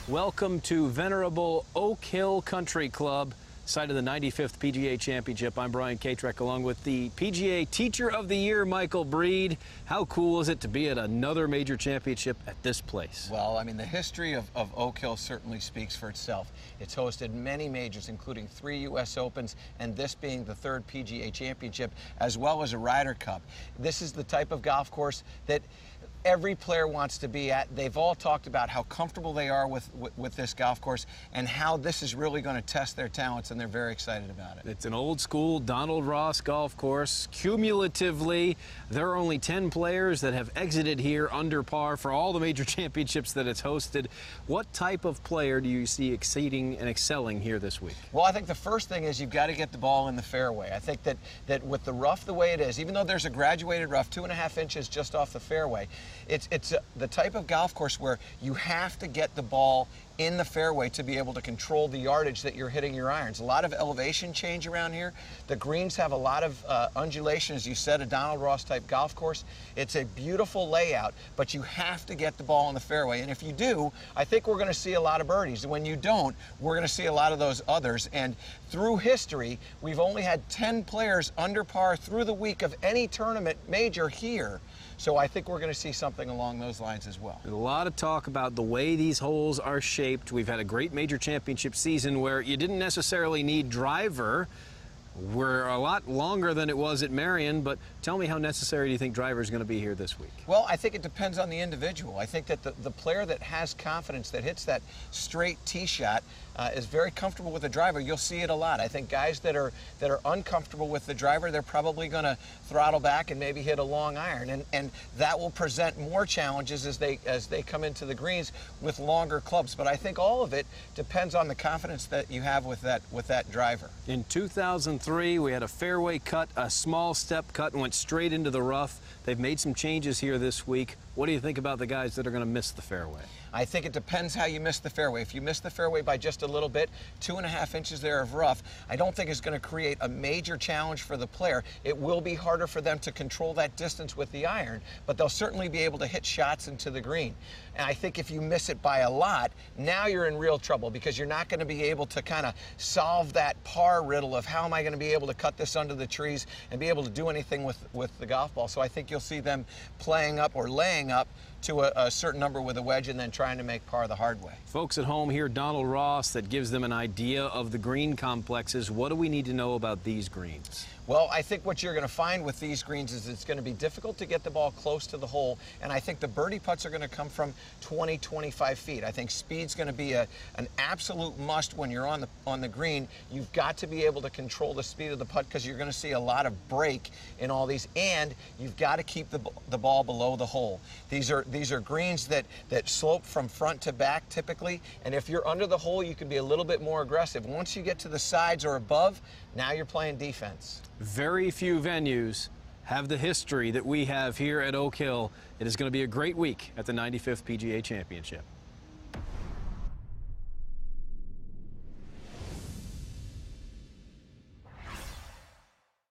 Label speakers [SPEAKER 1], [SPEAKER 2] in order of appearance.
[SPEAKER 1] Welcome to venerable Oak Hill Country Club, site of the 95th PGA Championship. I'm Brian Katrek, along with the PGA Teacher of the Year, Michael Breed. How cool is it to be at another major championship at this place?
[SPEAKER 2] Well, I mean, the history of Oak Hill certainly speaks for itself. It's hosted many majors, including 3 U.S. Opens, and this being the 3rd PGA Championship, as well as a Ryder Cup. This is the type of golf course that every player wants to be at. They've all talked about how comfortable they are with this golf course and how this is really going to test their talents, and they're very excited about it.
[SPEAKER 1] It's an old school Donald Ross golf course. Cumulatively, there are only 10 players that have exited here under par for all the major championships that it's hosted. What type of player do you see exceeding and excelling here this week?
[SPEAKER 2] Well, I think the first thing is you've got to get the ball in the fairway. I think that with the rough the way it is, even though there's a graduated rough 2.5 inches just off the fairway, it's the type of golf course where you have to get the ball in the fairway to be able to control the yardage that you're hitting your irons. A lot of elevation change around here. The greens have a lot of undulation, as you said, a Donald Ross type golf course. It's a beautiful layout, but you have to get the ball in the fairway. And if you do, I think we're going to see a lot of birdies. And when you don't, we're going to see a lot of those others. And through history, we've only had 10 players under par through the week of any tournament major here. So I think we're going to see something along those lines as well.
[SPEAKER 1] There's a lot of talk about the way these holes are shaped. We've had a great major championship season where you didn't necessarily need driver. We're a lot longer than it was at Marion, but tell me, how necessary do you think driver is going to be here this week?
[SPEAKER 2] Well, I think it depends on the individual. I think that the player that has confidence, that hits that straight tee shot, is very comfortable with the driver. You'll see it a lot. I think guys that are uncomfortable with the driver, they're probably going to throttle back and maybe hit a long iron, and that will present more challenges as they come into the greens with longer clubs. But I think all of it depends on the confidence that you have with that driver.
[SPEAKER 1] In 2003, we had a fairway cut, a small step cut, and went straight into the rough. They've made some changes here this week. What do you think about the guys that are going to miss the fairway?
[SPEAKER 2] I think it depends how you miss the fairway. If you miss the fairway by just a little bit, 2.5 inches there of rough, I don't think it's going to create a major challenge for the player. It will be harder for them to control that distance with the iron, but they'll certainly be able to hit shots into the green. And I think if you miss it by a lot, now you're in real trouble, because you're not going to be able to kind of solve that par riddle of how am I going to be able to cut this under the trees and be able to do anything with the golf ball. So I think you'll see them playing up or laying up to a certain number with a wedge and then trying to make par the hard way.
[SPEAKER 1] Folks at home hear Donald Ross. That gives them an idea of the green complexes. What do we need to know about these greens?
[SPEAKER 2] Well, I think what you're going to find with these greens is it's going to be difficult to get the ball close to the hole, and I think the birdie putts are going to come from 20, 25 feet. I think speed's going to be an absolute must when you're on the green. You've got to be able to control the speed of the putt, because you're going to see a lot of break in all these, and you've got to keep the ball below the hole. These are greens that slope from front to back typically, and if you're under the hole, you can be a little bit more aggressive. Once you get to the sides or above, now you're playing defense.
[SPEAKER 1] Very few venues have the history that we have here at Oak Hill. It is going to be a great week at the 95th PGA Championship.